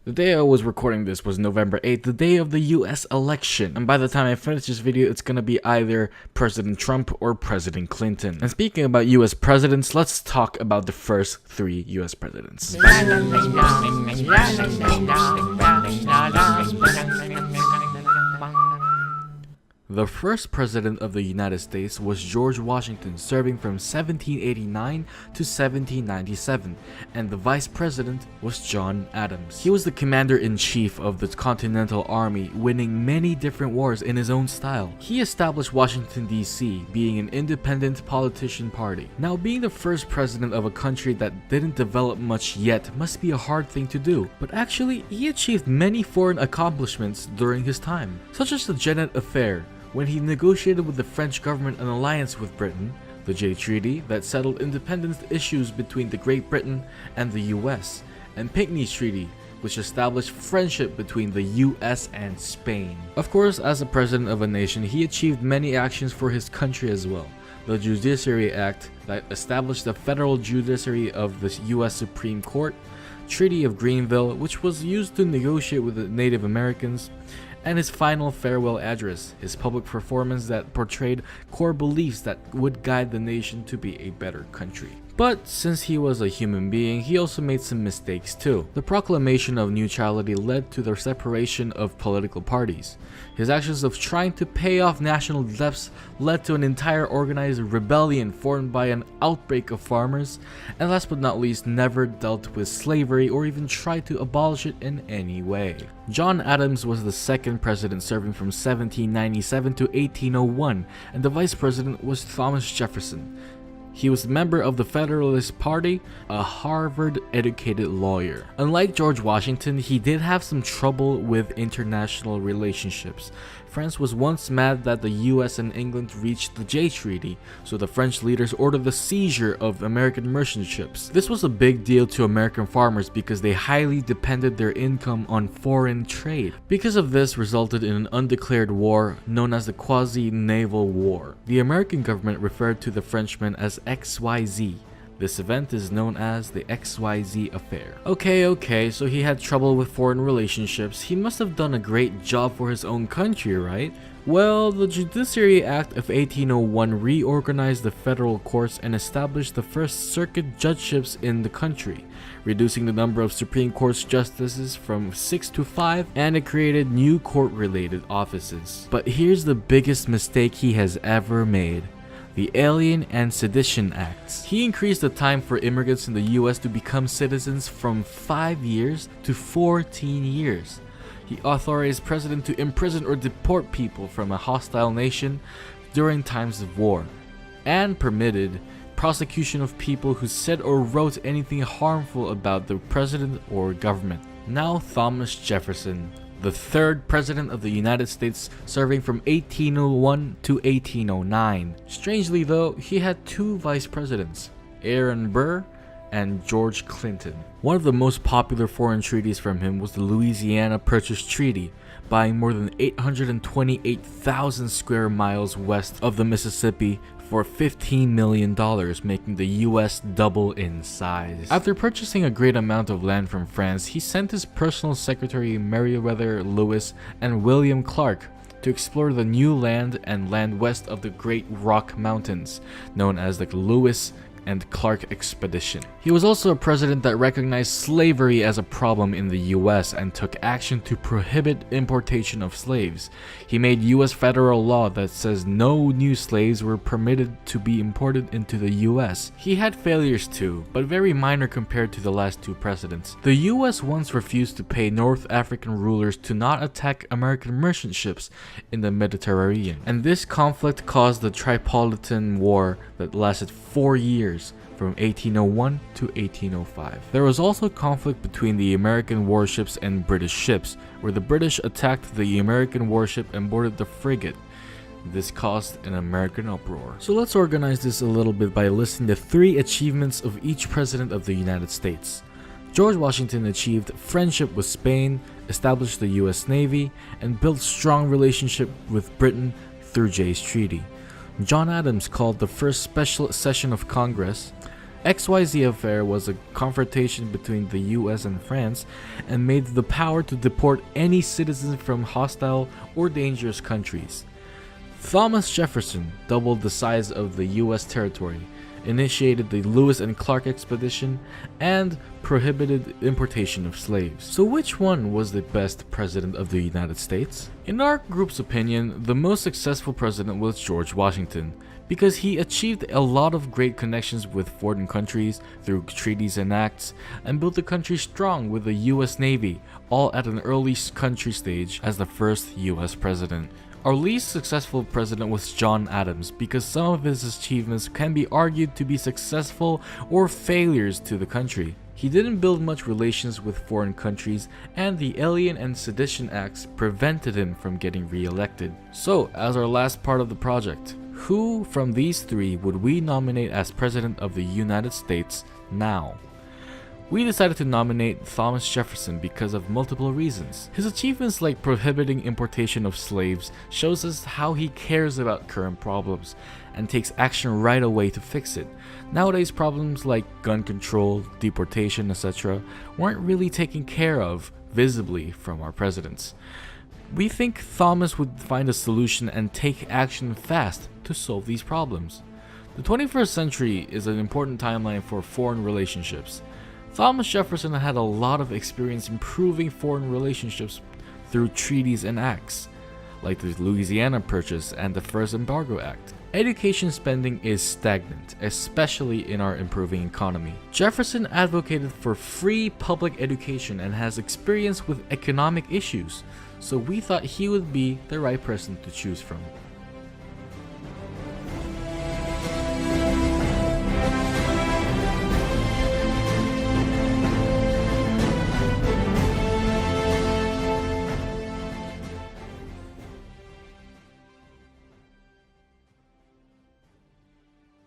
The day I was recording this was November 8th, the day of the US election. And by the time I finish this video, it's gonna be either President Trump or President Clinton. And speaking about US presidents, let's talk about the first 3 US presidents. The first president of the United States was George Washington, serving from 1789 to 1797, and the vice president was John Adams. He was the commander-in-chief of the Continental Army, winning many different wars in his own style. He established Washington, D.C., being an independent politician party. Now, being the first president of a country that didn't develop much yet must be a hard thing to do, but actually, he achieved many foreign accomplishments during his time, such as the Genet Affair, when he negotiated with the French government an alliance with Britain, the Jay Treaty that settled independence issues between the Great Britain and the US, and Pinckney's Treaty, which established friendship between the US and Spain. Of course, as a president of a nation, he achieved many actions for his country as well. The Judiciary Act that established the federal judiciary of the US Supreme Court, Treaty of Greenville, which was used to negotiate with the Native Americans, and his final farewell address, his public performance that portrayed core beliefs that would guide the nation to be a better country. But since he was a human being, he also made some mistakes too. The proclamation of neutrality led to the separation of political parties. His actions of trying to pay off national debts led to an entire organized rebellion formed by an outbreak of farmers, and last but not least, never dealt with slavery or even tried to abolish it in any way. John Adams was the second president, serving from 1797 to 1801, and the vice president was Thomas Jefferson. He was a member of the Federalist Party, a Harvard-educated lawyer. Unlike George Washington, he did have some trouble with international relationships. France was once mad that the US and England reached the Jay Treaty, so the French leaders ordered the seizure of American merchant ships. This was a big deal to American farmers because they highly depended their income on foreign trade. Because of this resulted in an undeclared war known as the Quasi-Naval War. The American government referred to the Frenchmen as XYZ. This event is known as the XYZ Affair. Okay, so he had trouble with foreign relationships. He must have done a great job for his own country, right? Well, the Judiciary Act of 1801 reorganized the federal courts and established the first circuit judgeships in the country, reducing the number of Supreme Court justices from 6 to 5, and it created new court-related offices. But here's the biggest mistake he has ever made: the Alien and Sedition Acts. He increased the time for immigrants in the US to become citizens from 5 years to 14 years. He authorized president to imprison or deport people from a hostile nation during times of war, and permitted prosecution of people who said or wrote anything harmful about the president or government. Now Thomas Jefferson, the third president of the United States, serving from 1801 to 1809. Strangely though, he had 2 vice presidents, Aaron Burr and George Clinton. One of the most popular foreign treaties from him was the Louisiana Purchase Treaty, buying more than 828,000 square miles west of the Mississippi for $15 million, making the US double in size. After purchasing a great amount of land from France, he sent his personal secretary Meriwether Lewis and William Clark to explore the new land and land west of the Great Rock Mountains, known as the Lewis and Clark Expedition. He was also a president that recognized slavery as a problem in the US and took action to prohibit importation of slaves. He made US federal law that says no new slaves were permitted to be imported into the US. He had failures too, but very minor compared to the last 2 presidents. The US once refused to pay North African rulers to not attack American merchant ships in the Mediterranean, and this conflict caused the Tripolitan War that lasted 4 years, from 1801 to 1805. There was also conflict between the American warships and British ships, where the British attacked the American warship and boarded the frigate. This caused an American uproar. So let's organize this a little bit by listing the 3 achievements of each president of the United States. George Washington achieved friendship with Spain, established the US Navy, and built strong relationship with Britain through Jay's Treaty. John Adams called the first special session of Congress. XYZ affair was a confrontation between the US and France and made the power to deport any citizens from hostile or dangerous countries. Thomas Jefferson doubled the size of the US territory, initiated the Lewis and Clark expedition, and prohibited importation of slaves. So which one was the best president of the United States? In our group's opinion, the most successful president was George Washington, because he achieved a lot of great connections with foreign countries through treaties and acts, and built the country strong with the US Navy, all at an early country stage as the first US president. Our least successful president was John Adams, because some of his achievements can be argued to be successful or failures to the country. He didn't build much relations with foreign countries, and the Alien and Sedition Acts prevented him from getting re-elected. So, as our last part of the project, who from these three would we nominate as President of the United States now? We decided to nominate Thomas Jefferson because of multiple reasons. His achievements like prohibiting importation of slaves shows us how he cares about current problems and takes action right away to fix it. Nowadays, problems like gun control, deportation, etc. weren't really taken care of visibly from our presidents. We think Thomas would find a solution and take action fast to solve these problems. The 21st century is an important timeline for foreign relationships. Thomas Jefferson had a lot of experience improving foreign relationships through treaties and acts, like the Louisiana Purchase and the First Embargo Act. Education spending is stagnant, especially in our improving economy. Jefferson advocated for free public education and has experience with economic issues, so we thought he would be the right person to choose from.